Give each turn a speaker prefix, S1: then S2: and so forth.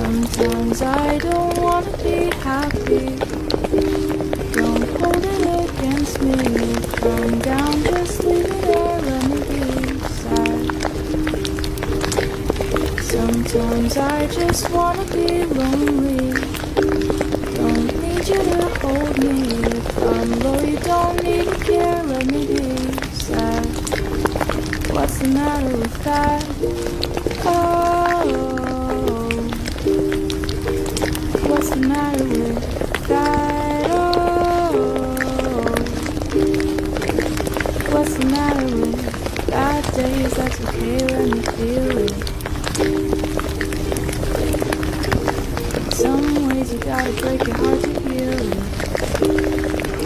S1: Sometimes I don't wanna be happy. Don't hold it against me. Calm down, just leave it there, let me be sad. Sometimes I just wanna be lonely. Don't need you to hold me. If I'm low, you don't need to care, let me be sad. What's the matter with that? Oh, what's the matter with that? Oh, what's the matter with bad days? That's okay, let me feel it. In some ways you gotta break your heart to heal it.